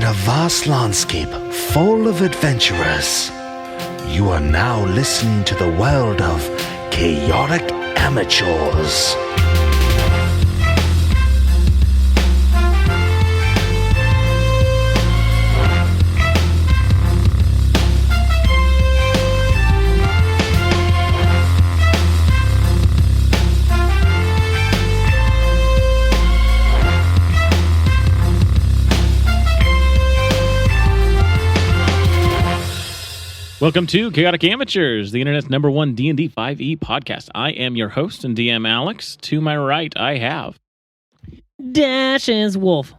In a vast landscape full of adventurers, you are now listening to the world of chaotic amateurs. Welcome to Chaotic Amateurs, the internet's #1 D&D 5e podcast. I am your host and DM, Alex. To my right, I have Dash as Wolf.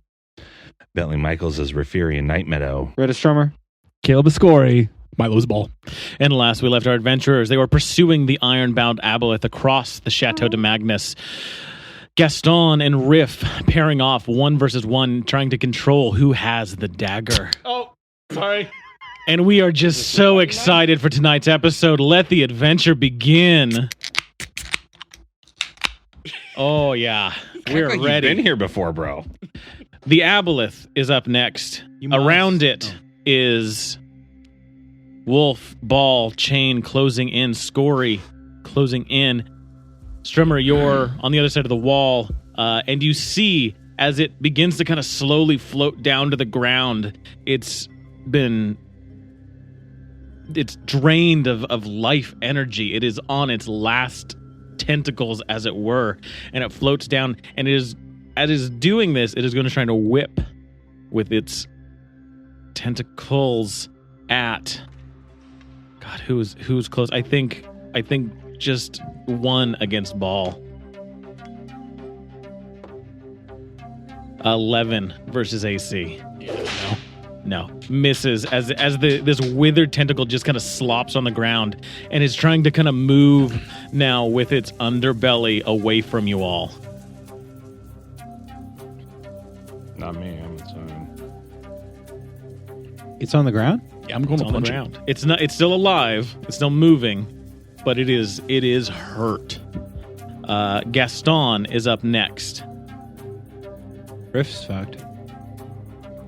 Bentley Michaels as Rafirian Night Meadow. Rita Strummer. Caleb Ascori. Milo's Ball. And last we left our adventurers. They were pursuing the iron-bound aboleth across the Chateau de Magnus. Gaston and Riff pairing off 1 versus 1, trying to control who has the dagger. Oh, sorry. And we are just so excited for tonight's episode. Let the adventure begin. Oh, yeah. We're like ready. You've been here before, bro. The aboleth is up next. Around it is Wolf, Ball, Chain closing in, Scory closing in. Strummer, you're on the other side of the wall, and you see as it begins to kind of slowly float down to the ground, it's drained of life energy. It is on its last tentacles, as it were, and it floats down, and as it is doing this, it is going to try to whip with its tentacles at God, who's close? I think just one against Ball. 11 versus AC. No, misses as this withered tentacle just kind of slops on the ground and is trying to kind of move now with its underbelly away from you all. Not me. I'm inside. It's on the ground? Yeah, I'm going to On the punch ground. It's not. It's still alive. It's still moving, but it is hurt. Gaston is up next. Riff's fucked.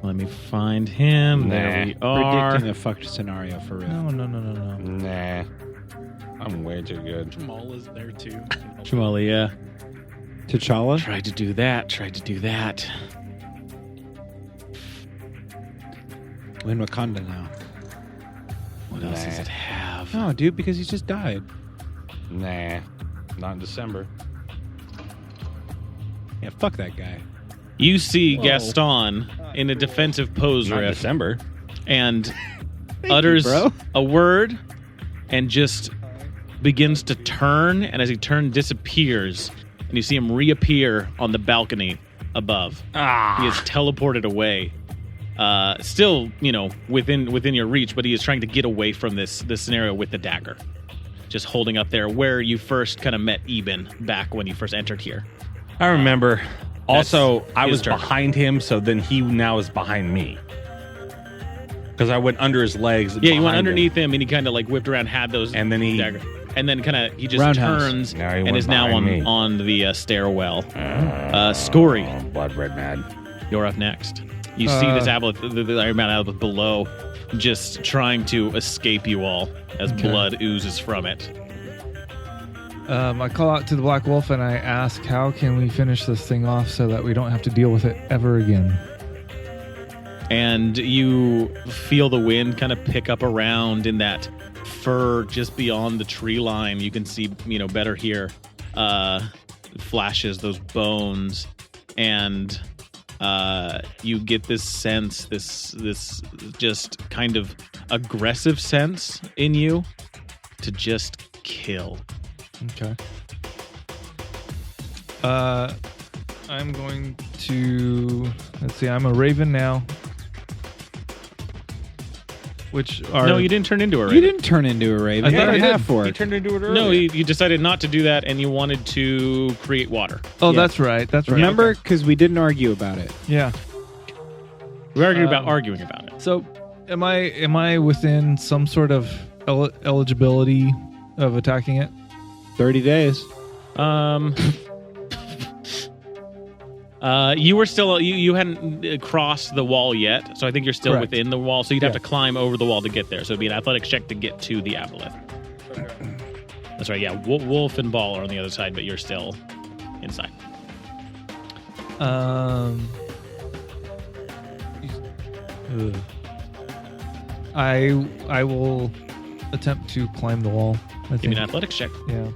Let me find him. There we are. Predicting a fucked scenario for Riff. No. Nah. I'm way too good. Jamal is there too. Shimali, yeah. T'Challa? Tried to do that. We're in Wakanda now. What else does it have? No, dude, because he just died. Nah. Not in December. Yeah, fuck that guy. You see Gaston in a defensive pose, Not in Riff, December. and utters a word and just begins to turn, and as he turns, disappears, and you see him reappear on the balcony above. He is teleported away. Still, within your reach, but he is trying to get away from this scenario with the dagger. Just holding up there where you first kind of met Eben back when you first entered here. I remember. Also, I was turn. behind him, so then he now is behind me. Because I went under his legs. Yeah, you went underneath him, and he kind of like whipped around, had those, And then he- dagger, and then kind of he just Roundhouse. turns Now he and went is now behind me. on the stairwell. Scory, Blood red mad. you're up next. You see this aboleth, the Iron Man aboleth below, just trying to escape you all as blood oozes from it. I call out to the Black Wolf and I ask, how can we finish this thing off so that we don't have to deal with it ever again? And you feel the wind kind of pick up around in that fur just beyond the tree line. You can see, better here. Flashes those bones, and you get this sense, this just kind of aggressive sense in you to just kill. Okay. I'm going to... Let's see, I'm a raven now. No, you didn't turn into a raven. You didn't turn into a raven. I You thought had I a did. half-orc. He turned into it earlier. No, you decided not to do that, and you wanted to create water. Oh, Yeah. that's right. Remember? Because we didn't argue about it. Yeah. We argued about arguing about it. So, am I within some sort of eligibility of attacking it? 30 days. You were still you hadn't crossed the wall yet, so I think you're still Correct. within the wall. So you'd have to climb over the wall to get there. So it'd be an athletics check to get to the aboleth. That's right. Yeah, Wolf and Ball are on the other side, but you're still inside. Ugh. I will attempt to climb the wall. I Give think. me an athletics check. Yeah.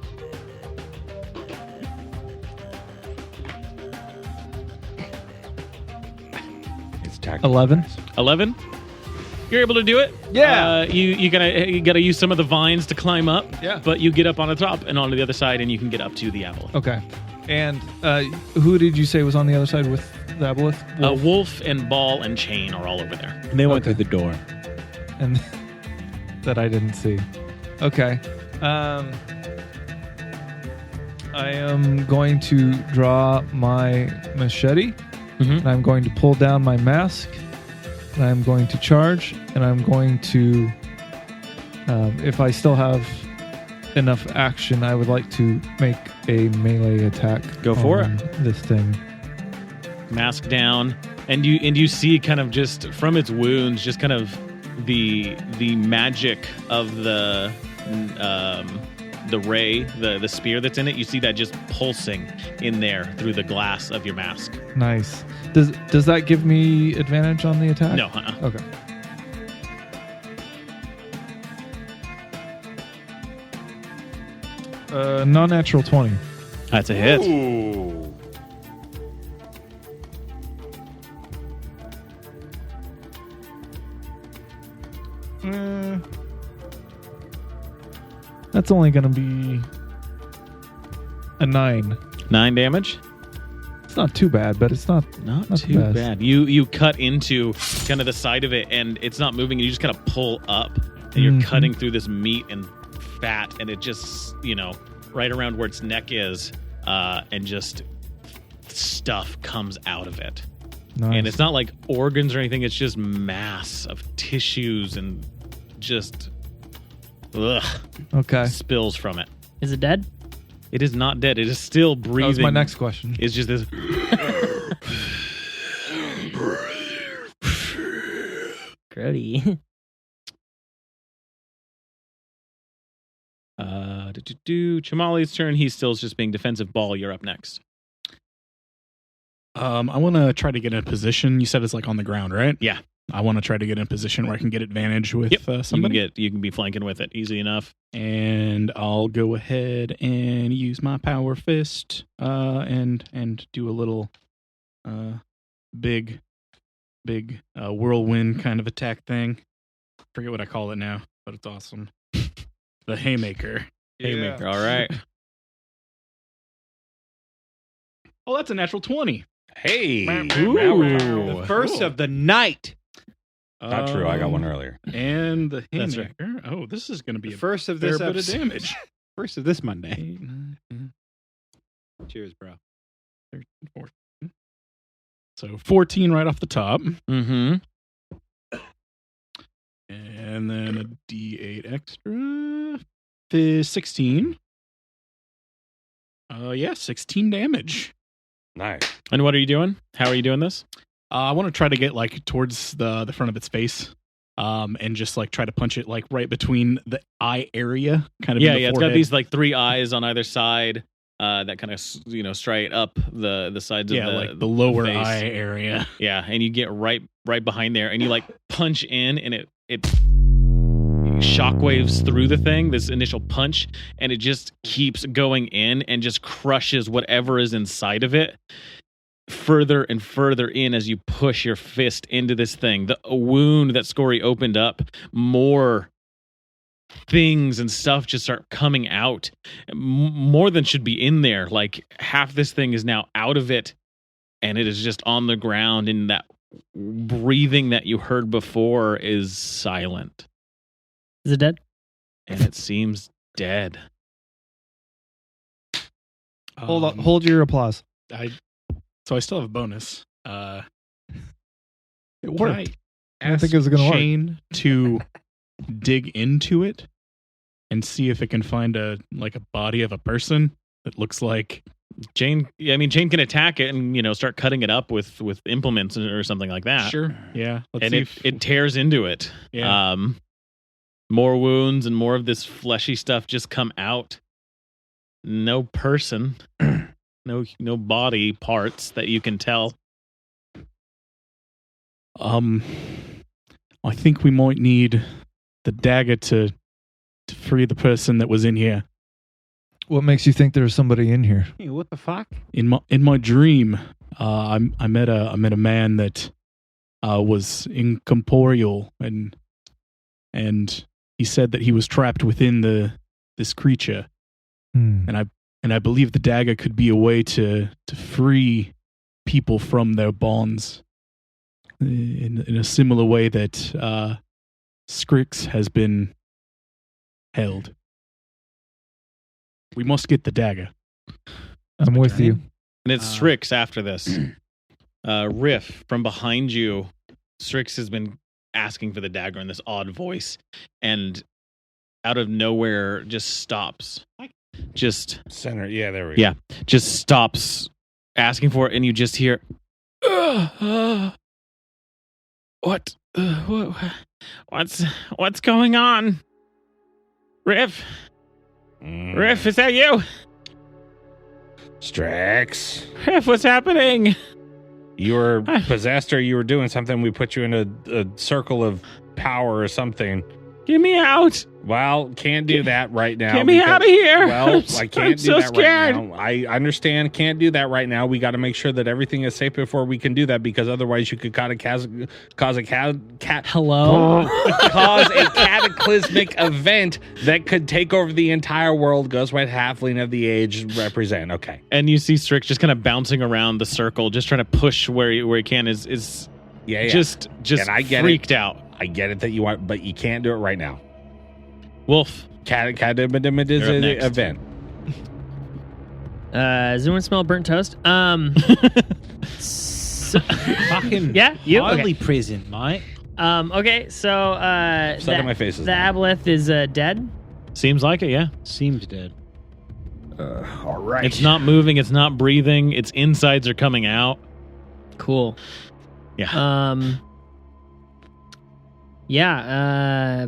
It's tackle. 11. 11. You're able to do it. Yeah. You gotta use some of the vines to climb up. Yeah. But you get up on the top and onto the other side, and you can get up to the aboleth. Okay. And who did you say was on the other side with the aboleth? Wolf and Ball and Chain are all over there. And they went through the door. And that I didn't see. Okay. I am going to draw my machete. Mhm. And I'm going to pull down my mask. And I'm going to charge. And I'm going to, if I still have enough action, I would like to make a melee attack. Go for on this thing. Mask down, and you see kind of just from its wounds, just kind of the magic of the ray, the spear that's in it. You see that just pulsing in there through the glass of your mask. Nice. Does that give me advantage on the attack? No, Okay. Non-natural 20. That's a hit. Ooh. That's only going to be a 9. 9 damage. It's not too bad, but it's not Not the too best. bad. You cut into kind of the side of it, and it's not moving. And you just kind of pull up, and you're Mhm. cutting through this meat and fat, and it just right around where its neck is, and just stuff comes out of it. Nice. And it's not like organs or anything. It's just mass of tissues and just Okay. spills from it. Is it dead? It is not dead. It is still breathing. That was my next question. It's just this. Grody. Chamali's turn. He's still just being defensive. Ball, you're up next. I want to try to get in a position. You said it's like on the ground, right? Yeah. I want to try to get in a position where I can get advantage with somebody. You can be flanking with it easy enough. And I'll go ahead and use my power fist and do a little big whirlwind kind of attack thing. Forget what I call it now, but it's awesome. The Haymaker. Haymaker. All right. Oh, that's a natural 20. Hey. The first of the night. Not true. I got one earlier. And the That's Haymaker. Oh, this is going to be The a first of fair this bit of episode. damage. First of this Monday. 8, 9, 10, Cheers, bro. 13, 14. So 14 right off the top. Mm-hmm. And then a D8 extra. 16. 16 damage. Nice. And what are you doing? How are you doing this? I want to try to get like towards the front of its face. And just like try to punch it like right between the eye area, kind of. Yeah, in the yeah. It's got forehead. these like 3 eyes on either side, that kind of straight up the sides of like the lower face. eye area. Yeah, and you get right behind there, and you like punch in, and it shockwaves through the thing. This initial punch, and it just keeps going in and just crushes whatever is inside of it further and further in as you push your fist into this thing. The wound that Scory opened up, more things and stuff just start coming out. More than should be in there. Like half this thing is now out of it, and it is just on the ground, and that breathing that you heard before is silent. Is it dead? And it seems dead. Hold your applause. So I still have a bonus. It Can worked. I I don't ask think it was gonna work. Shane to dig into it and see if it can find a body of a person that looks like Jane can attack it and start cutting it up with implements or something like that. Sure. Yeah. Let's And see it tears into it. Yeah. More wounds and more of this fleshy stuff just come out. No person, no body parts that you can tell. I think we might need the dagger to free the person that was in here. What makes you think there's somebody in here? Hey, what the fuck? In my dream, I met a man that was incorporeal, and he said that he was trapped within this creature, and I believe the dagger could be a way to free people from their bonds in a similar way that Strix has been held. We must get the dagger. I'm with you. And it's Strix after this. Riff, from behind you, Strix has been asking for the dagger in this odd voice, and out of nowhere just stops. Just Center. Yeah, there we go. Yeah, just stops asking for it, and you just hear, what's going on? Riff? Riff, is that you? Strix. Riff, what's happening? You were possessed, or you were doing something. We put you in a circle of power or something. Get me out. Well, can't do that right now. Get me out of here. Well, I can't I'm do so that scared. right now. I understand. Can't do that right now. We got to make sure that everything is safe before we can do that, because otherwise you could cause a cataclysmic event that could take over the entire world. Goes what halfling of the age represent. Okay. And you see Strix just kind of bouncing around the circle, just trying to push where he can. Is just And I get freaked out. I get it that you want, but you can't do it right now. Wolf. Event. Does anyone smell burnt toast? Fucking Yeah, you? highly Okay. present, mate. Okay, so Suck at my faces the now. aboleth is dead. Seems like it, yeah. Seems dead. All right. It's not moving. It's not breathing. Its insides are coming out. Cool. Yeah. Yeah.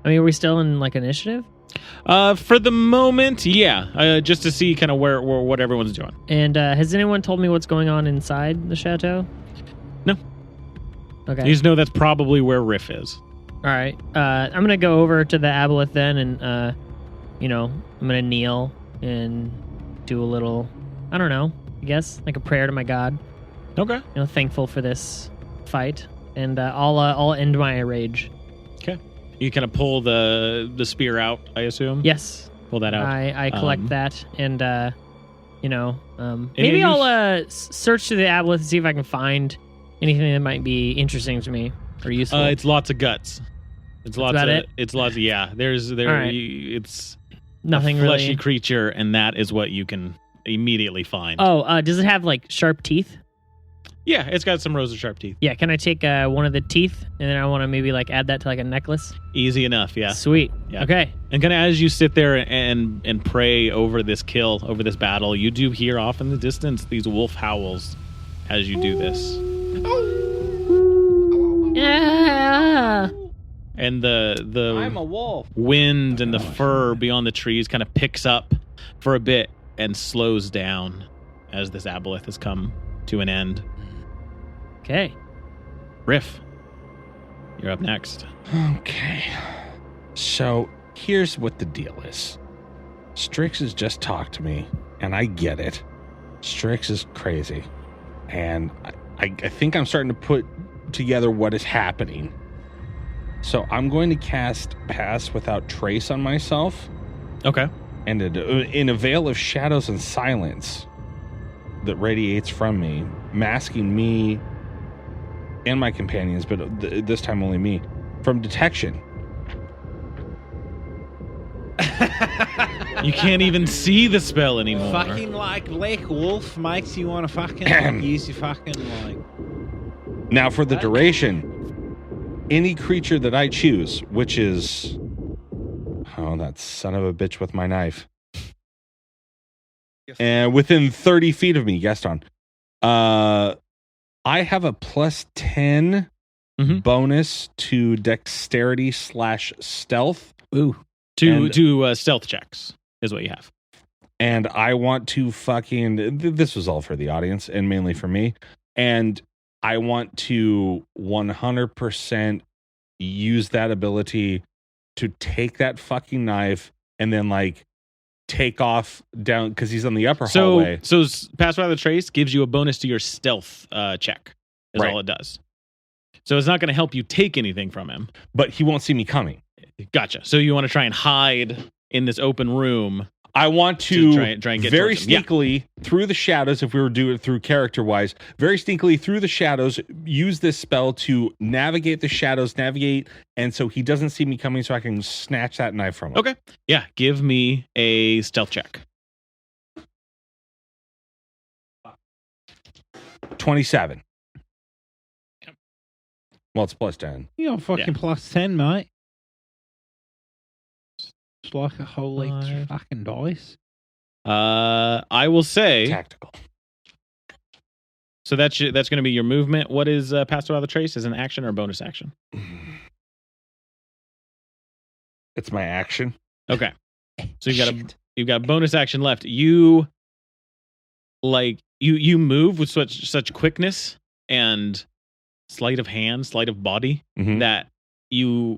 I mean, are we still in like initiative? For the moment, yeah. Just to see kind of where what everyone's doing. And has anyone told me what's going on inside the chateau? No. Okay. You just know that's probably where Riff is. All right. I'm gonna go over to the aboleth then, and I'm gonna kneel and do a little, I don't know, I guess like a prayer to my god. Okay. Thankful for this fight, and I'll end my rage. Okay. You kind of pull the spear out, I assume. Yes. Pull that out. I collect that, and Any maybe of I'll search through the aboleth and see if I can find anything that might be interesting to me or useful. It's lots of guts. It's lots about of it? It's lots of There's All right. It's Nothing a fleshy really. creature, and that is what you can immediately find. Oh, does it have like sharp teeth? Yeah, it's got some rows of sharp teeth. Yeah, can I take one of the teeth and then I want to maybe like add that to like a necklace? Easy enough, yeah. Sweet. Yeah. Okay. And kind of as you sit there and pray over this kill, over this battle, you do hear off in the distance these wolf howls as you do this. Yeah. And the I'm a wolf. wind and the fur beyond the trees kind of picks up for a bit and slows down as this aboleth has come to an end. Okay. Riff, you're up next. Okay. So here's what the deal is. Strix has just talked to me, and I get it. Strix is crazy. And I think I'm starting to put together what is happening. So I'm going to cast Pass Without Trace on myself, Okay. and in a veil of shadows and silence that radiates from me, masking me and my companions, but this time only me, from detection. You can't even see the spell anymore. Fucking like Lake Wolf makes you want to fucking use your fucking like. Now, for the duration, any creature that I choose, which is... Oh, that son of a bitch with my knife. and within 30 feet of me, Gaston. I have a +10 bonus to dexterity / stealth. Ooh. To stealth checks is what you have. And I want to this was all for the audience and mainly for me. And I want to 100% use that ability to take that fucking knife and then like take off down because he's on the upper hallway. So pass without a trace gives you a bonus to your stealth check. Is all it does. So it's not going to help you take anything from him. But he won't see me coming. Gotcha. So you want to try and hide in this open room. I want to try and get very sneakily through the shadows, if we were doing it through character-wise, very sneakily through the shadows, use this spell to navigate the shadows, and so he doesn't see me coming so I can snatch that knife from him. Okay. Yeah, give me a stealth check. 27. Well, it's +10. You got fucking +10, mate. It's like a whole fucking dice. I will say tactical. So that's going to be your movement. What is pass without a trace? Is an action or a bonus action? It's my action. Okay. So you've got a bonus action left. You move with such quickness and sleight of hand, sleight of body that he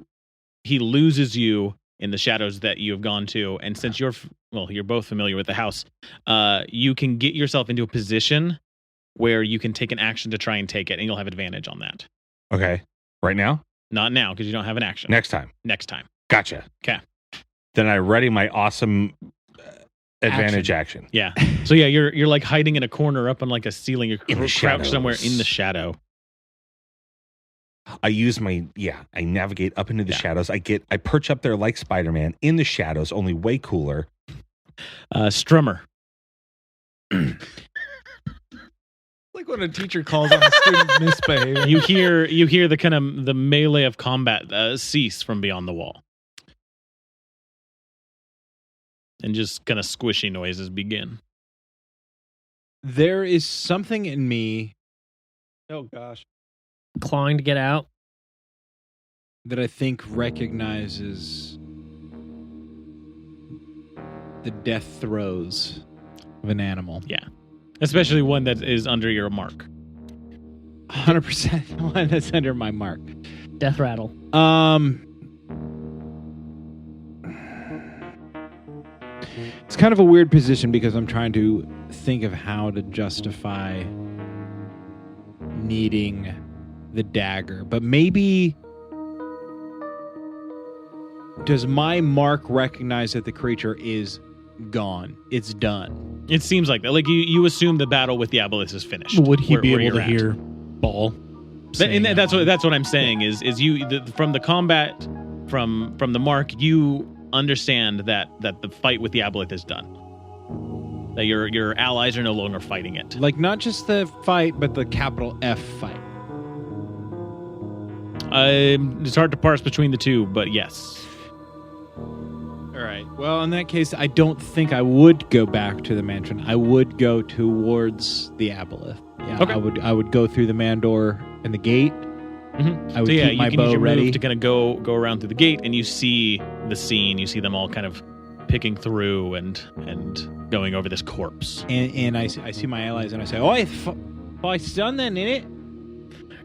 loses you in the shadows that you have gone to. And since you're both familiar with the house, you can get yourself into a position where you can take an action to try and take it, and you'll have advantage on that. Okay. Right now? Not now, because you don't have an action. Next time. Gotcha. Okay. Then I ready my awesome advantage action. Yeah. So yeah, you're like hiding in a corner up on like a ceiling. You're in the crouched somewhere in the shadow. I use I navigate up into the shadows. I perch up there like Spider-Man in the shadows, only way cooler. Strummer. Like when a teacher calls on a student misbehaving. You hear the kind of the melee of combat cease from beyond the wall. And just kind of squishy noises begin. There is something in me. Oh gosh. Clawing to get out. That I think recognizes the death throes of an animal. Yeah. Especially one that is under your mark. 100% one that's under my mark. Death rattle. It's kind of a weird position because I'm trying to think of how to justify needing the dagger. But maybe does my mark recognize that the creature is gone? It's done. It seems like that. Like you assume the battle with the Aboleth is finished. Would he be able to hear Ball? That's what I'm saying is from the combat from the mark, you understand that the fight with the Aboleth is done. That your allies are no longer fighting it. Like not just the fight, but the capital F fight. It's hard to parse between the two, but yes. All right. Well, in that case, I don't think I would go back to the mansion. I would go towards the Aboleth. Yeah. Okay. I would go through the man door and the gate. Mm-hmm. I would keep my bow ready. Move to kind of go around through the gate, and you see the scene. You see them all kind of picking through and going over this corpse. And I see my allies, and I say, "Oh, it's done then, innit?"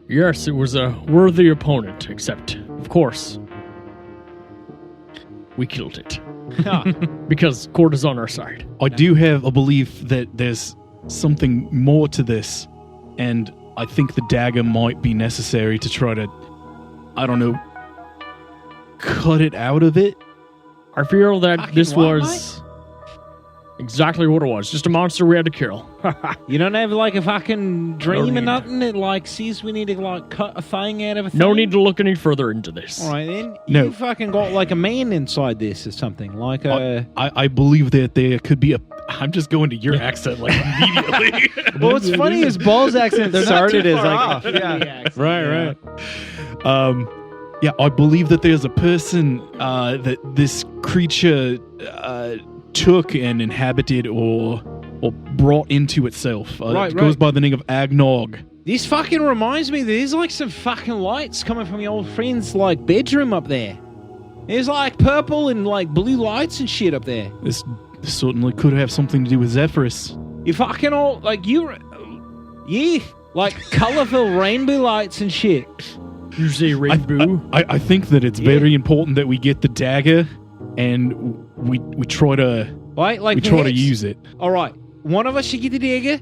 Yes, it was a worthy opponent, except, of course, we killed it. Because court is on our side. I do have a belief that there's something more to this, and I think the dagger might be necessary to try to, I don't know, cut it out of it. I feel that this was exactly what it was. Just a monster we had to kill. You don't have like a fucking dream or nothing that like sees we need to like cut a thing out of a thing? No need to look any further into this. All right then. No. You fucking got like a man inside this or something. Like a... I believe that there could be a... I'm just going to your accent like immediately. Well, what's funny is Ball's accent started as like... Yeah. Right. Yeah, I believe that there's a person that this creature took and inhabited or or brought into itself. Right, it goes right. by the name of Agnog. This fucking reminds me, there's like some fucking lights coming from your old friend's like bedroom up there. There's like purple and like blue lights and shit up there. This certainly could have something to do with Zephyrus. You fucking all like yeah, like colorful rainbow lights and shit. You say rainbow? I think that it's very important that we get the dagger, and we try to Right, like we try to perhaps- use it. All right, one of us should get the dagger.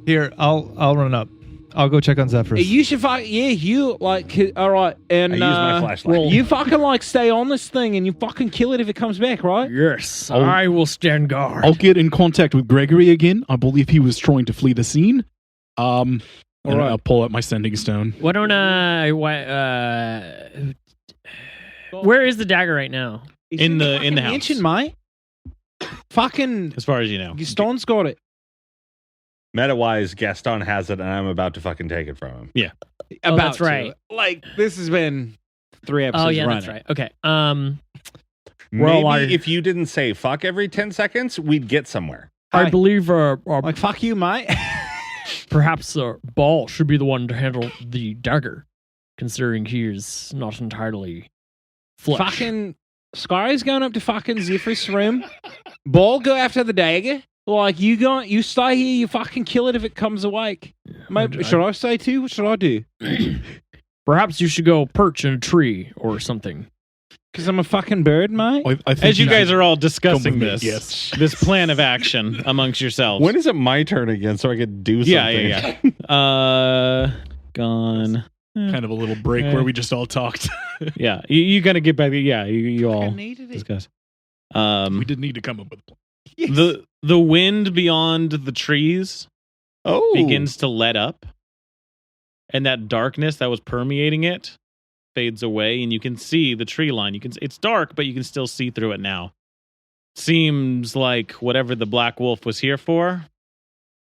Here, I'll run up. I'll go check on Zephyrus. You should you like all right, and I use my flashlight. well, you fucking like stay on this thing and you fucking kill it if it comes back, right? Yes, I will stand guard. I'll get in contact with Gregory again. I believe he was trying to flee the scene. And right. I'll pull out my sending stone. Why don't where is the dagger right now? It's In the fucking house. mansion, mate. Fucking As far as you know. Gaston's got it. Meta-wise, Gaston has it, and I'm about to fucking take it from him. Oh, that's right. Like this has been 3 episodes. Oh yeah, running. that's right. Okay. Maybe Well, if you didn't say fuck every 10 seconds, we'd get somewhere. I Hi. believe Like fuck you, mate. perhaps Ball should be the one to handle the dagger, considering he is not entirely flesh. Fucking Sky's going up to fucking Zephyrus' room. Ball go after the dagger. Like you stay here. You fucking kill it if it comes awake. Maybe, should I stay too? What should I do? Perhaps you should go perch in a tree or something. Because I'm a fucking bird, mate. I think As you guys should are all come discussing with me, this, yes. this plan of action amongst yourselves. When is it my turn again so I could do something? Yeah. Gone. kind of a little break where we just all talked. Yeah, you gotta get back. Yeah, you all needed it. discuss. We did need to come up with a plan. The wind beyond the trees begins to let up, and that darkness that was permeating it fades away, and you can see the tree line. It's dark, but you can still see through it now. Seems like whatever the Black Wolf was here for,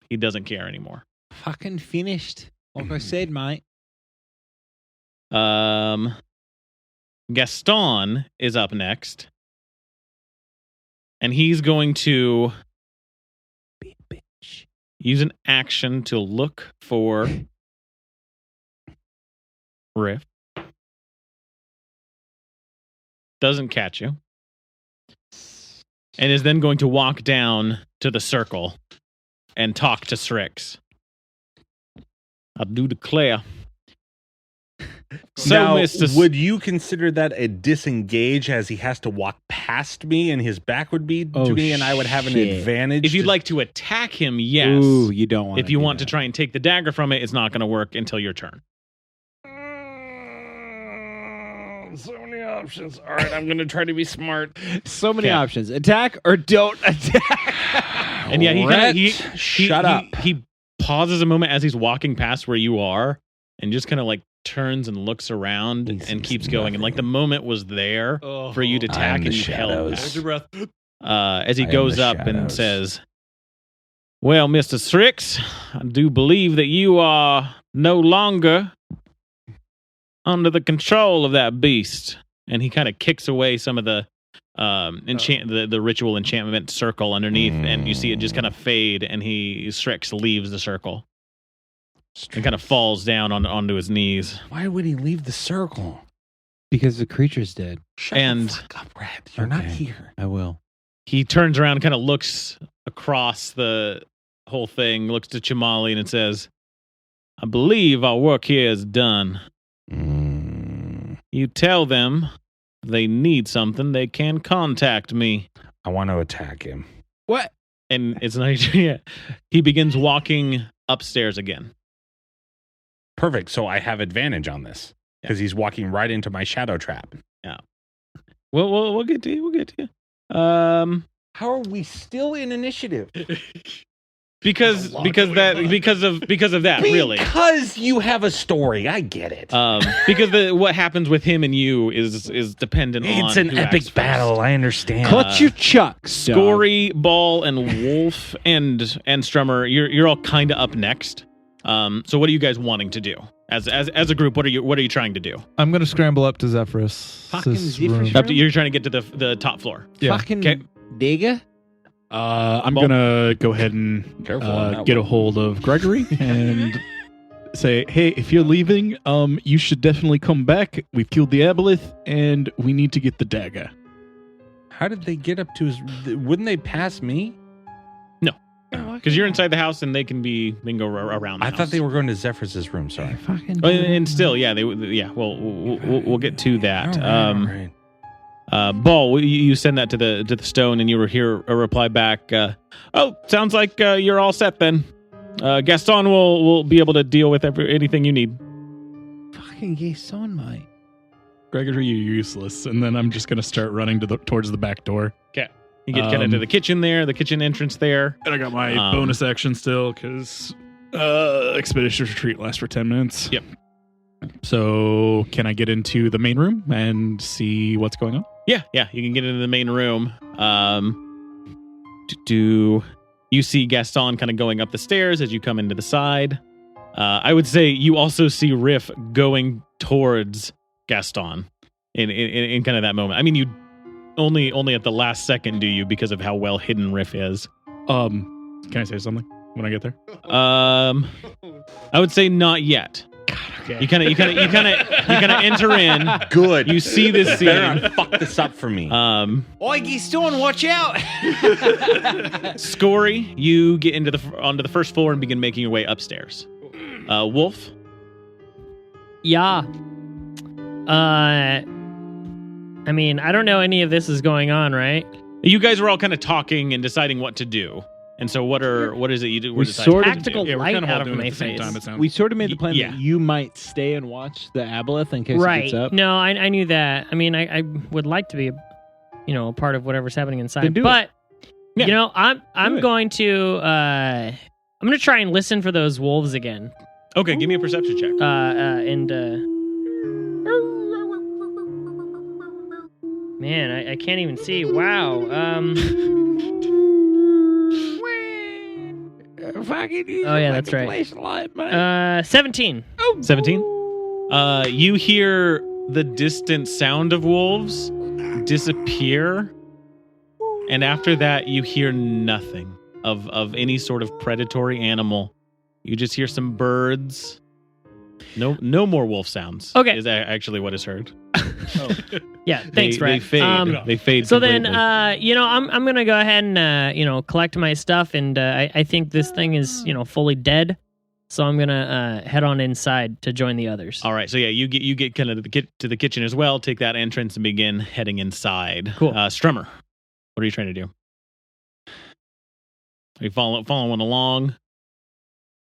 he doesn't care anymore. Fucking finished. Like I said, mate. Gaston is up next, and he's going to use an action to look for Riff. Doesn't catch you. And is then going to walk down to the circle and talk to Strix. I do declare. So, now, Mr. would you consider that a disengage as he has to walk past me and his back would be to me and I would have an shit. advantage? If you'd to- like to attack him, yes. Ooh, you don't want. If you want to try and take the dagger from it, it's not going to work until your turn. So many options. All right, I'm going to try to be smart. so many Yeah. options: attack or don't attack. And yeah, Shut up. He pauses a moment as he's walking past where you are, and just kind of like turns and looks around and keeps going. And like the moment was there for you to attack, the and you held back. shadows. breath. As he I am goes the up and shadows. says, "Well, Mr. Strix, I do believe that you are no longer under the control of that beast." And he kind of kicks away some of the the ritual enchantment circle underneath, and you see it just kind of fade, and Strix leaves the circle and kind of falls down onto his knees. Why would he leave the circle? Because the creature's dead. Shut And- the fuck up, Red. You're not Okay. here. I will. He turns around, kind of looks across the whole thing, looks to Chamali, and says, "I believe our work here is done. You tell them they need something, they can contact me." I want to attack him. What? And it's not, yeah. He begins walking upstairs again. Perfect. So I have advantage on this because he's walking right into my shadow trap. We'll get to you. We'll get to you. How are we still in initiative? Because of that, really. Because you have a story. I get it. Because what happens with him and you is dependent on it's an who acts epic first. battle. I understand. Clutch your chucks, dog. Scory, Ball, and Wolf and Strummer, you're all kind of up next. So what are you guys wanting to do as a group? What are you trying to do? I'm going to scramble up to Zephyrus. Fucking Zephyrus. You're trying to get to the top floor. Yeah. Fucking Okay. digger. I'm gonna go ahead and Careful on that get a one. hold of Gregory and say, "Hey, if you're leaving, you should definitely come back. We've killed the aboleth, and we need to get the dagger." How did they get up to his... Wouldn't they pass me? Because you're inside the house and they can go around the I house. thought they were going to Zephyr's room, sorry. Oh, and still, yeah, we'll get to that. All right. Ball, you send that to the stone, and you will hear a reply back. Oh, sounds like you're all set then. Gaston will be able to deal with anything you need. Fucking Gaston, mate. Gregory, you're useless. And then I'm just gonna start running towards the back door. Okay, you get kind of to the kitchen there, the kitchen entrance there. And I got my bonus action still because Expeditious Retreat lasts for 10 minutes. Yep. So can I get into the main room and see what's going on? Yeah, you can get into the main room. You see Gaston kind of going up the stairs as you come into the side. I would say you also see Riff going towards Gaston in kind of that moment. I mean, you only at the last second do you because of how well hidden Riff is. Can I say something when I get there? I would say not yet. Okay. You kind of enter in. Good. You see this scene. Better not fuck this up for me. Oi, Gaston, watch out! Scory, you get onto the first floor and begin making your way upstairs. Wolf, Yeah. I mean, I don't know any of this is going on, right? you guys are all kind of talking and deciding what to do. And so, what is it you do? We deciding sort of- Tactical Yeah, we're light kind of all out of doing it my at the same face. time, it sounds. We sort of made the plan Yeah. that you might stay and watch the aboleth in case it Right. gets up. No, I knew that. I mean, I would like to be a part of whatever's happening Then inside. do it. But Yeah. I'm it. going to I'm going to try and listen for those wolves again. Okay, give me a perception check. Man, I can't even see. Wow. Oh yeah, that's right. 17. 17. You hear the distant sound of wolves disappear, and after that, you hear nothing of any sort of predatory animal. You just hear some birds. No more wolf sounds. Okay. Is actually what is heard. Yeah, thanks, they Brett. fade. They fade. So then, completely. I'm gonna go ahead and collect my stuff, and I think this thing is fully dead. So I'm gonna head on inside to join the others. All right, so yeah, you get kind of to the kitchen as well. Take that entrance and begin heading inside. Cool. Strummer, what are you trying to do? Are you following along?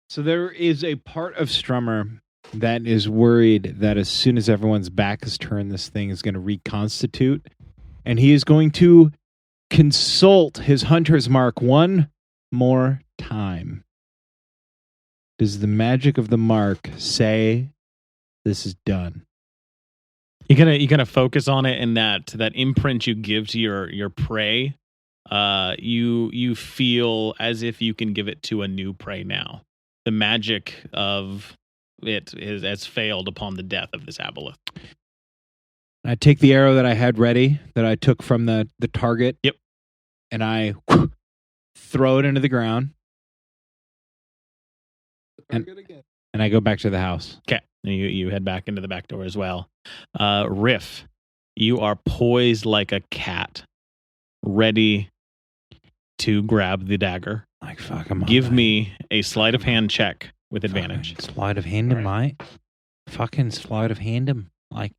So there is a part of Strummer that is worried that as soon as everyone's back is turned, this thing is going to reconstitute, and he is going to consult his hunter's mark one more time. Does the magic of the mark say this is done? You kind of focus on it, and that imprint you give to your prey. You feel as if you can give it to a new prey now. The magic of it has failed upon the death of this aboleth. I take the arrow that I had ready, that I took from the target. Yep. And I throw it into the ground. And I go back to the house. Okay, you head back into the back door as well. Riff, you are poised like a cat, ready to grab the dagger. Like, fuck, I'm on Give that. me a sleight of hand check with advantage. Fucking sleight of hand him, mate. Fucking sleight of hand him. Like,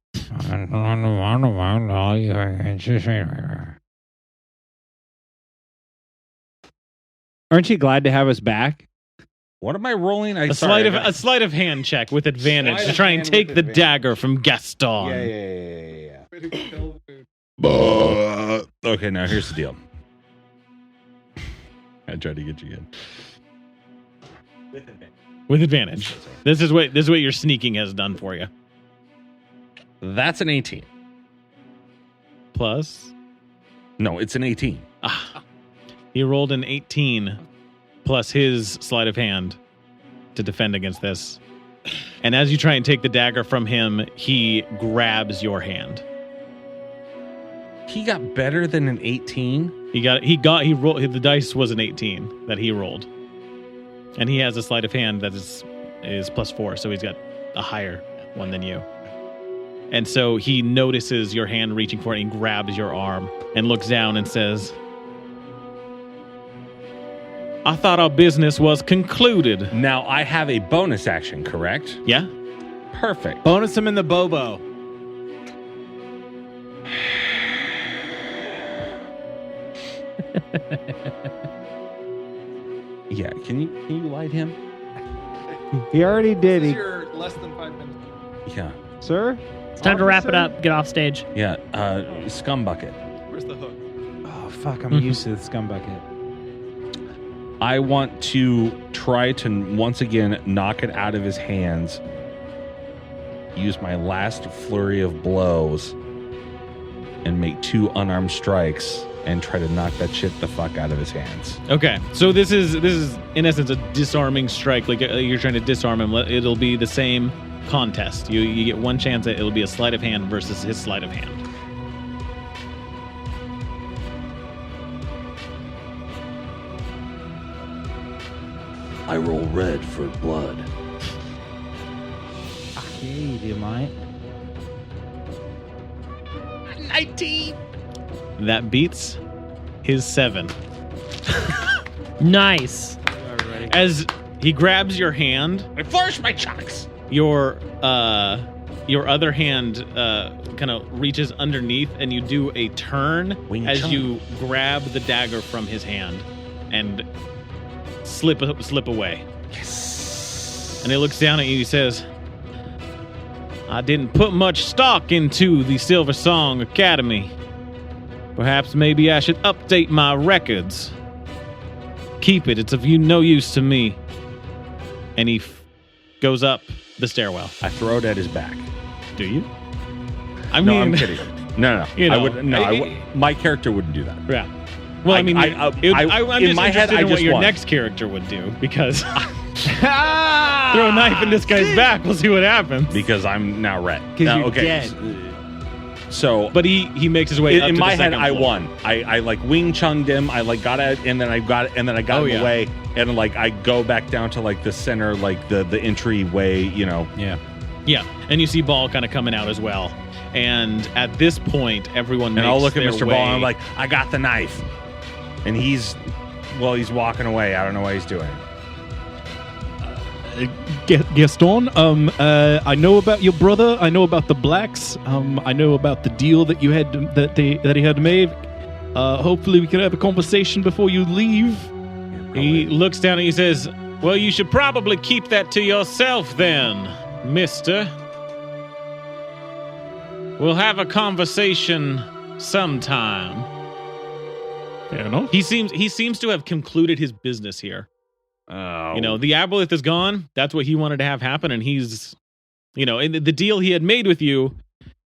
aren't you glad to have us back? What am I rolling? A sleight of hand check with advantage Sleight to of try and hand take with the advantage. dagger from Gaston. Yeah. Okay, now here's the deal. I tried to get you again. With advantage. This is what your sneaking has done for you. That's an 18. Plus, No, it's an 18. he rolled an 18 plus his sleight of hand to defend against this. And as you try and take the dagger from him, he grabs your hand. He got better than an 18. He rolled. The dice was an 18 that he rolled, and he has a sleight of hand that is +4, so he's got a higher one than you. And so he notices your hand reaching for it and grabs your arm and looks down and says, "I thought our business was concluded." Now I have a bonus action, correct? Yeah. Perfect. Bonus him in the Bobo. Yeah, can you light him? He already did. You're less than 5 minutes. Yeah. Sir? It's time to wrap it up. Get off stage. Yeah. Scum bucket. Where's the hook? Oh, fuck. I'm used to the scum bucket. I want to try to once again knock it out of his hands. Use my last flurry of blows and make 2 unarmed strikes and try to knock that shit the fuck out of his hands. Okay, so this is in essence a disarming strike. Like you're trying to disarm him. It'll be the same contest. You get one chance at it'll be a sleight of hand versus his sleight of hand. I roll red for blood. Okay, do you mind? 19. That beats his 7. Nice. As he grabs your hand, I flourish my chucks. your other hand kind of reaches underneath, and you do a turn Wing as chun. you grab the dagger from his hand and slip away. Yes. And he looks down at you. He says, "I didn't put much stock into the Silver Song Academy. Perhaps maybe I should update my records. Keep it. It's of no use to me." And he goes up the stairwell. I throw it at his back. Do you? I No, mean, I'm kidding. No. You know, I would. No, my character wouldldn't do that. Yeah. Well, I mean, I'm in just my head, interested I in what just your won. next character would do, because throw a knife in this guy's back. We'll see what happens. Because I'm now red. 'Cause Now, you're okay. dead. So, But he makes his way up in to my the head, second I floor. won. I like wing chunged him. I like got out, and then I got it, and then I got Oh, him yeah. away, and like I go back down to like the center, like the entryway. You know. Yeah. Yeah, and you see Ball kind of coming out as well. And at this point, everyone And makes I'll look at their Mr. way. Ball, and I'm like, I got the knife, and he's walking away. I don't know what he's doing. Gaston, I know about your brother. I know about the blacks. I know about the deal that you had that he had made. Hopefully, we can have a conversation before you leave. He looks down and he says, "Well, you should probably keep that to yourself then, mister. We'll have a conversation sometime." Fair enough. He seems to have concluded his business here. Oh, You know, the Aboleth is gone. That's what he wanted to have happen, and he's, and the deal he had made with you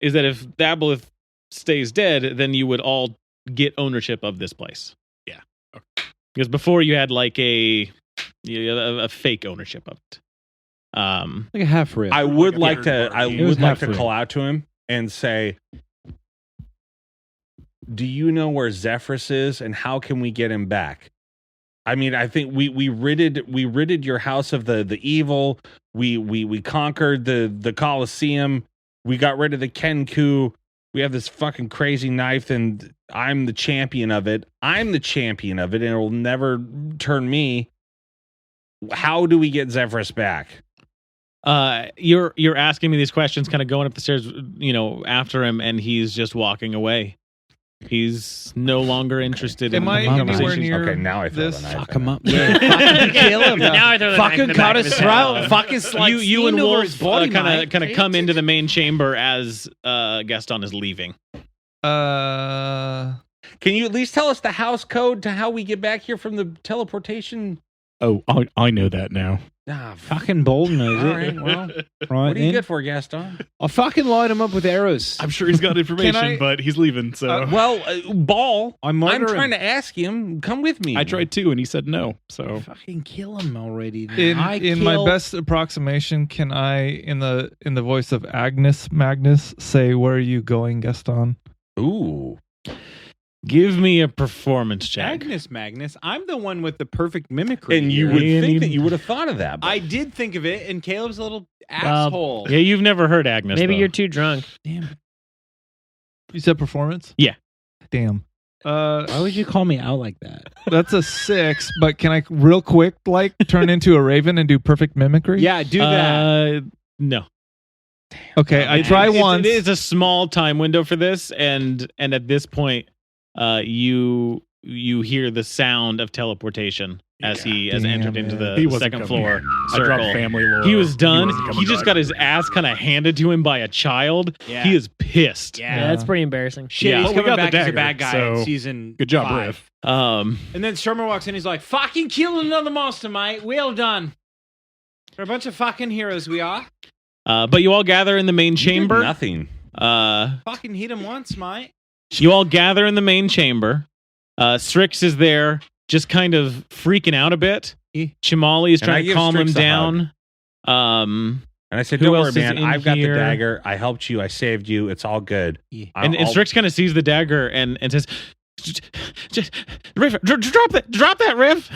is that if the Aboleth stays dead, then you would all get ownership of this place. Yeah. Okay. Because before you had like a fake ownership of it. Like a half rib. I would like to. I It was would like to halfway. call out to him and say, "Do you know where Zephyrus is, and how can we get him back?" I mean, I think we ridded your house of the evil. We conquered the Colosseum. We got rid of the Kenku. We have this fucking crazy knife, and I'm the champion of it. I'm the champion of it, and it will never turn me. How do we get Zephyrus back? You're asking me these questions, kind of going up the stairs, after him, and he's just walking away. He's no longer interested in Am I the anywhere conversation. near Okay, now I throw this? the knife. Fuck him up. Yeah, fucking kill him. Now I throw the knife in Fucking the cut back of his his throat. head. Fucking slice You and over Wolf his body, kind mate. of come into the main chamber as Gaston is leaving. Uh, Can you at least tell us the house code to how we get back here from the teleportation? Oh, I know that now. Ah, Fucking bold knows all it. right. Well, Right what are you then. good for, Gaston? I'll fucking light him up with arrows. I'm sure he's got information, I- but he's leaving. So Well, Ball, I'm I'm trying to ask him. Come with me. I tried too, and he said no. So fucking kill him already. in my best approximation, can I, in the voice of Agnes Magnus, say, "Where are you going, Gaston?" Ooh. Give me a performance check. Magnus. I'm the one with the perfect mimicry. And you here. would think that you would have thought of that. But I did think of it, and Caleb's a little asshole. Yeah, you've never heard Agnes. Maybe though. you're too drunk. Damn it. You said performance? Yeah. Damn. Why would you call me out like that? That's a 6, but can I real quick turn into a raven and do perfect mimicry? Yeah, do that. No. Okay, I try once. It is a small time window for this, and at this point, you hear the sound of teleportation as he has entered into the second floor circle. I dropped family lore. He was done. wasn't He just back. got his ass kind of handed to him by a child. Yeah. He is pissed. Yeah, that's pretty embarrassing. Shit, Yeah. he's Well, we coming got the back as a dagger, bad guy so in season good job, 5. Riff. Um, And then Strummer walks in, he's like, fucking killed another monster, mate. Well done. We're a bunch of fucking heroes, we are. but you all gather in the main chamber. nothing. Fucking hit him once, mate. You all gather in the main chamber. Strix is there, just kind of freaking out a bit. Chimali is And I trying to give calm him Strix a down. And I said, Who don't else worry, is man. in I've got here? the dagger. I helped you. I saved you. It's all good. And Strix kind of sees the dagger and says, Riff, drop that, Riff.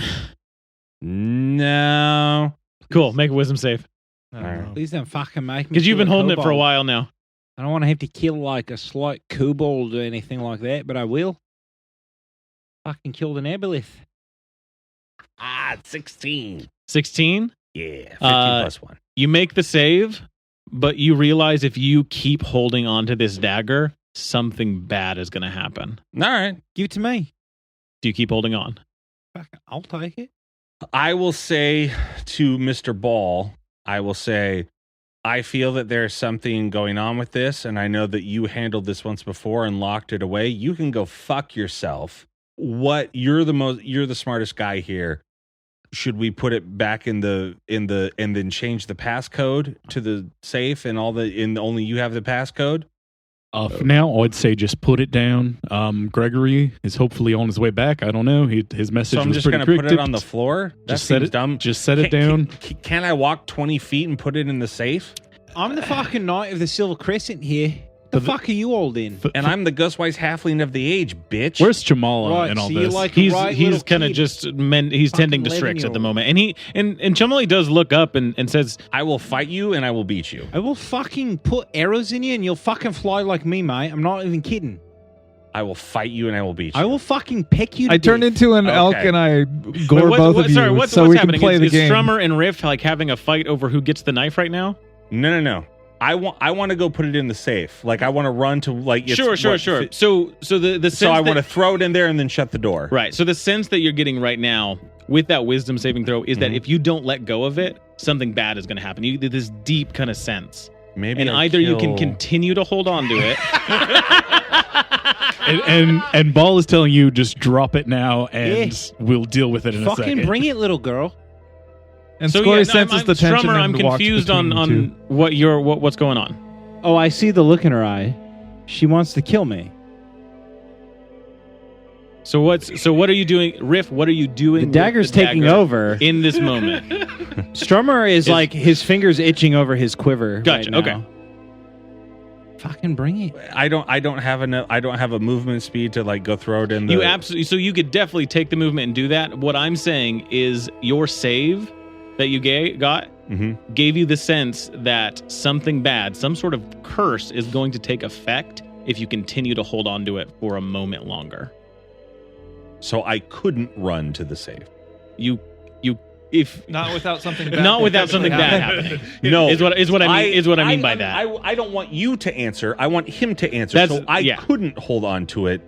No. Cool, make a wisdom save. Please don't fucking make me. Because you've been kill a holding it for a kobold. while now. I don't want to have to kill like a slight kobold or anything like that, but I will. Fucking killed an aboleth. 16. 16? Yeah, 15 Uh, plus 1. You make the save, but you realize if you keep holding on to this dagger, something bad is going to happen. All right. Give it to me. Do you keep holding on? Fucking, I'll take it. I will say to Mr. Ball, I feel that there's something going on with this, and I know that you handled this once before and locked it away. You can go fuck yourself. You're the smartest guy here. Should we put it back in the and then change the passcode to the safe and only you have the passcode? For now, I'd say just put it down. Gregory is hopefully on his way back. I don't know. His message So I'm was just pretty going to put it cryptic. on the floor? That Just set seems it dumb. Just set it down. Can I walk 20 feet and put it in the safe? I'm the fucking knight of the Silver Crescent here. The fuck are you all in? And I'm the Ghostwise halfling of the age, bitch. Where's Chamala Right, and all so you're this? like He's right he's little kind of kid. just he's tending to Strix at the 11-year-old. moment, and Chumley does look up and says, I will fight you and I will beat you. I will fucking put arrows in you and you'll fucking fly like me, mate. I'm not even kidding. I will fight you and I will beat you. I will fucking peck you to I turn death. into an elk Okay. and I Wait, gore both of you sorry, what's so we can happening? play the Is game. Strummer and Riff like having a fight over who gets the knife right now? No. I want to go put it in the safe. Like I want to run to like. It's Sure. what- So the sense So I want to that, throw it in there and then shut the door. right. So the sense that you're getting right now with that wisdom saving throw is that if you don't let go of it, something bad is going to happen. You get this deep kind of sense, Maybe and I either you can kill- continue to hold on to it. and Ball is telling you just drop it now and Yeah. we'll deal with it in a Fucking second. bring it, little girl. And So Scory yeah, senses I'm, the tension Strummer, and I'm walks confused between on the two. what's going on. Oh, I see the look in her eye. She wants to kill me. So what are you doing, Riff? What are you doing? The with dagger's the taking dagger over. in this moment. Strummer is like his fingers itching over his quiver. Gotcha, right now. okay. Fucking bring it. I don't have a movement speed to like go throw it in the. You absolutely. So you could definitely take the movement and do that. What I'm saying is your save that you got Mhm. gave you the sense that something bad, some sort of curse, is going to take effect if you continue to hold on to it for a moment longer. So I couldn't run to the safe. If Not without something bad. not without something bad happening. No, is what I mean by that. I don't want you to answer. I want him to answer. That's- So I yeah. couldn't hold on to it.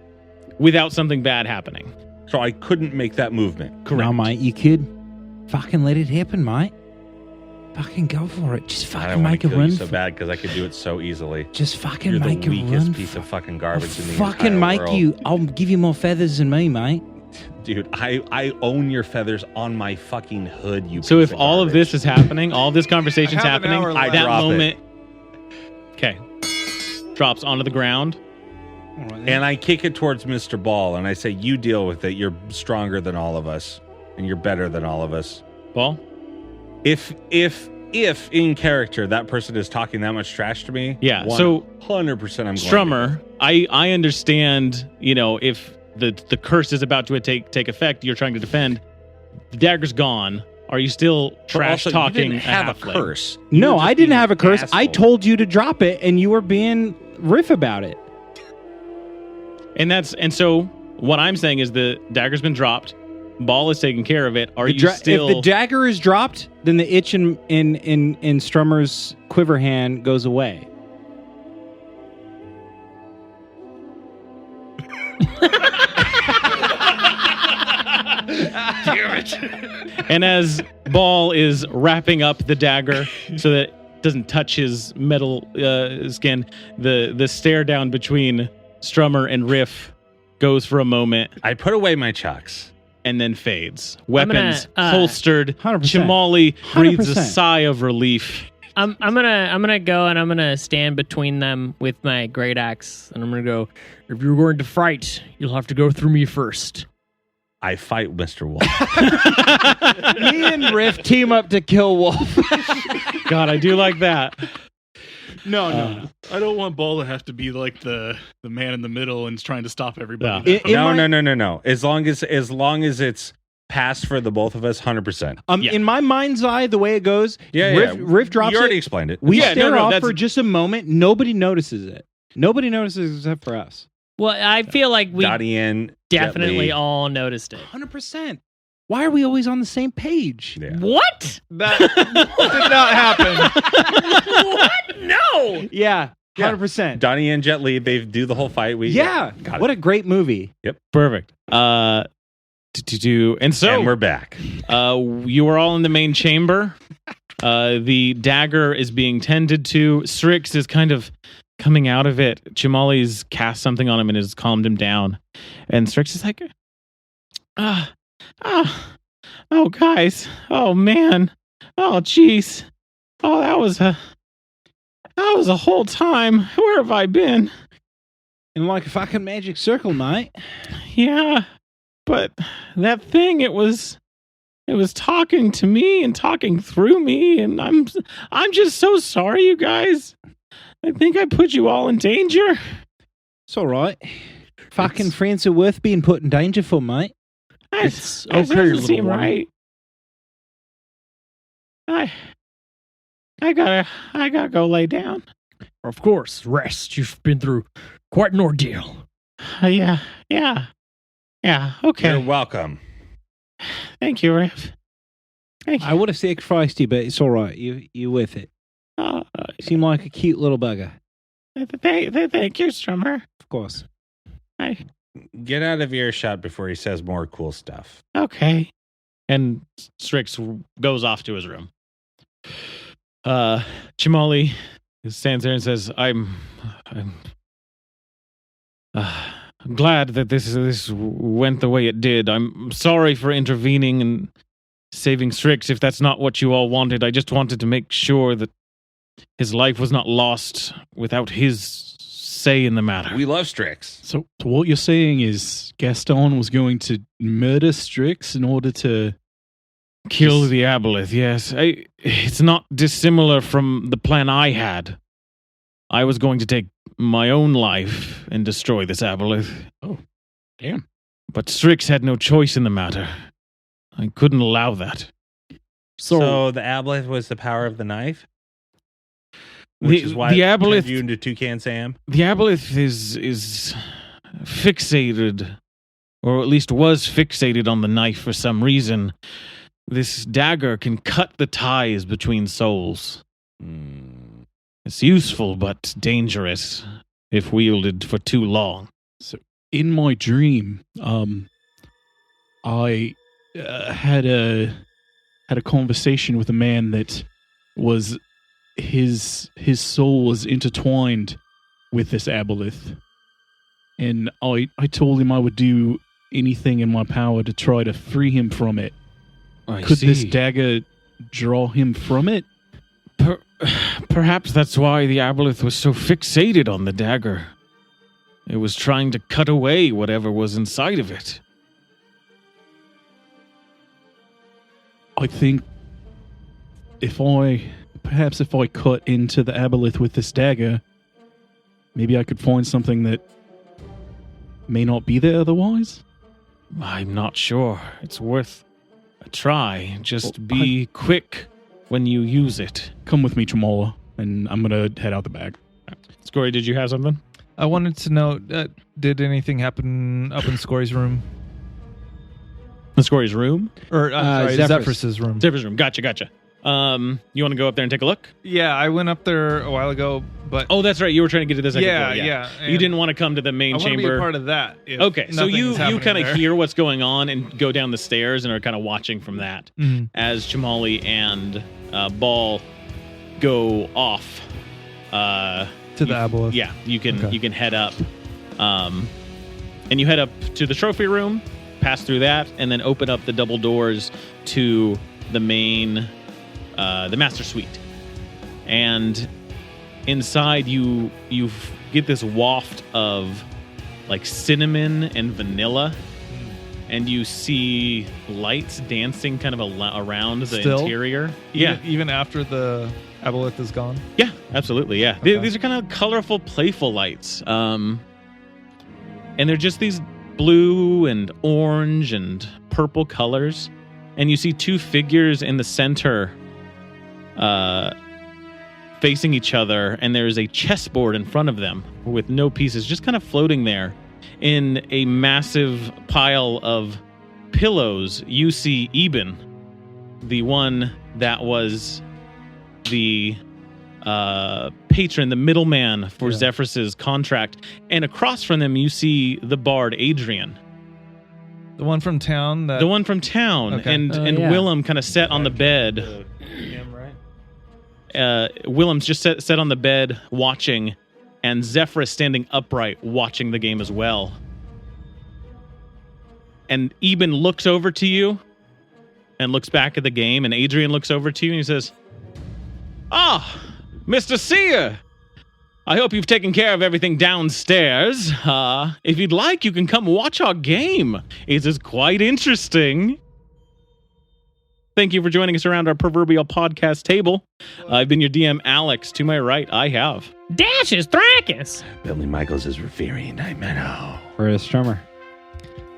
Without something bad happening. So I couldn't make that movement. Correct. No, mate, you could. Fucking let it happen, mate. Fucking go for it. Just I fucking don't want make to a kill run. you so bad because I could do it so easily. Just fucking You're make the a weakest run. piece of fucking garbage in the Fucking entire make world. you. I'll give you more feathers than me, mate. Dude, I own your feathers on my fucking hood, you So piece if of all of garbage. this is happening, all this conversation's I have an happening, hour left. that I drop moment, okay, drops onto the ground. All right, then. And I kick it towards Mr. Ball and I say, you deal with it. You're stronger than all of us. And you're better than all of us. Ball. If in character that person is talking that much trash to me, Yeah, so 100% I'm going Strummer, I understand, if the curse is about to take effect. You're trying to defend. The dagger's gone. Are you still trash talking? You didn't have a curse. No, I didn't have a curse. I asshole. told you to drop it, and you were being riff about it. And so what I'm saying is the dagger's been dropped. Ball is taking care of it. Are you still? If the dagger is dropped, then the itch in Strummer's quiver hand goes away. Damn it. And as Ball is wrapping up the dagger so that it doesn't touch his metal skin, the stare down between Strummer and Riff goes for a moment I put away my chucks. and then fades. Weapons gonna, holstered. 100%. Chimali breathes a 100%. sigh of relief. I'm gonna go and I'm gonna stand between them with my great axe, and I'm gonna go. If you're going to fight, you'll have to go through me first. I fight Mr. Wolf. Me and Riff team up to kill Wolf. God, I do like that. No. I don't want Ball to have to be like the man in the middle and trying to stop everybody. Yeah. No. As long as it's passed for the both of us, 100%. Yeah. In my mind's eye, the way it goes, Riff drops You already it. explained it. We Yeah, stare no, off that's- for just a moment. Nobody notices it. Nobody notices except for us. Well, I feel like we Dottie in, definitely Jet Li. all noticed it. 100%. Why are we always on the same page? Yeah. What? That did not happen. What? No. Yeah, Yeah. 100%. Donnie and Jet Li, they do the whole fight. Yeah. Got What it. a great movie. Perfect. And so And we're back. you are all in the main chamber. The dagger is being tended to. Strix is kind of coming out of it. Chimali's cast something on him and has calmed him down. And Strix is like, oh, guys. Oh, man. Oh, jeez. Oh, that was a whole time. Where have I been? In like a fucking magic circle, mate. Yeah, but that thing, it was talking to me and talking through me, and I'm just so sorry, you guys. I think I put you all in danger. It's all right. Fucking friends are worth being put in danger for, mate. It's That okay, doesn't little seem one. right. I gotta go lay down. Of course, rest. You've been through quite an ordeal. Yeah. Okay. You're welcome. Thank you, Riff. Thank you. I would have sacrificed you, but it's all right. You're with it. You seem like a cute little bugger. Thank you, Strummer. Of course. Get out of earshot before he says more cool stuff. Okay. And Strix goes off to his room. Chimali stands there and says, I'm glad that this went the way it did. I'm sorry for intervening and saving Strix if that's not what you all wanted. I just wanted to make sure that his life was not lost without his say in the matter. We love Strix. So what you're saying is Gaston was going to murder Strix in order to Kill the aboleth, yes. It's not dissimilar from the plan I had. I was going to take my own life and destroy this aboleth. Oh, damn. But Strix had no choice in the matter. I couldn't allow that. So the aboleth was the power of the knife? Which is why the it turned aboleth, you into Toucan Sam? the aboleth is fixated, or at least was fixated on the knife for some reason. This dagger can cut the ties between souls. It's useful, but dangerous if wielded for too long. So in my dream, I had a conversation with a man that was his soul was intertwined with this aboleth, and I told him I would do anything in my power to try to free him from it. Could this dagger draw him from it? Perhaps that's why the aboleth was so fixated on the dagger. It was trying to cut away whatever was inside of it. I think if I cut into the aboleth with this dagger, maybe I could find something that may not be there otherwise? I'm not sure. It's worth a try. Just be quick when you use it. Come with me, Tremola, and I'm going to head out the back. Scory, did you have something? I wanted to know, did anything happen up in Scory's room? The Scory's room? Or, I'm sorry, Zephyrus's room. Zephyrus' room. Gotcha. You want to go up there and take a look? Yeah, I went up there a while ago, but... Oh, that's right. You were trying to get to the second floor. Yeah. You didn't want to come to the main I chamber. want to be a part of that. Okay, so you kind of there. hear what's going on and go down the stairs and are kind of watching from that as Chamali and Ball go off. To the Aboleth. Yeah, you can head up. And you head up to the trophy room, pass through that, and then open up the double doors to the main... the master suite, and inside you get this waft of like cinnamon and vanilla, and you see lights dancing kind of around the interior. Even after the Aboleth is gone. Yeah, absolutely. Yeah, Okay. These are kind of colorful, playful lights, and they're just these blue and orange and purple colors, and you see two figures in the center. Facing each other, and there's a chessboard in front of them with no pieces, just kind of floating there. In a massive pile of pillows, you see Eben, the one that was the patron, the middleman for Zephyrus's contract. And across from them, you see the bard Adrian. The one from town? The one from town. Okay. And Willem kind of sat on the bed. Willem's just sat on the bed watching, and Zephyrus standing upright watching the game as well. And Eben looks over to you and looks back at the game, and Adrian looks over to you and he says, Mr. Seer, I hope you've taken care of everything downstairs. If you'd like, you can come watch our game. It is quite interesting. Thank you for joining us around our proverbial podcast table. I've been your DM, Alex. To my right, I have... Dashes Thrakus. Billy Michaels is Revering Nightmare. We're a strummer.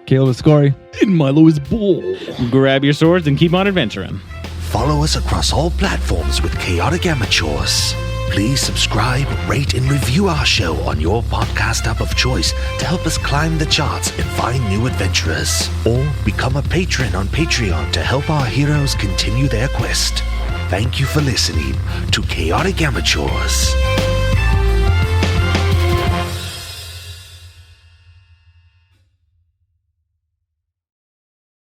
Caleb Scory. And Milo is Bull. Grab your swords and keep on adventuring. Follow us across all platforms with Chaotic Amateurs. Please subscribe, rate, and review our show on your podcast app of choice to help us climb the charts and find new adventurers. Or become a patron on Patreon to help our heroes continue their quest. Thank you for listening to Chaotic Amateurs.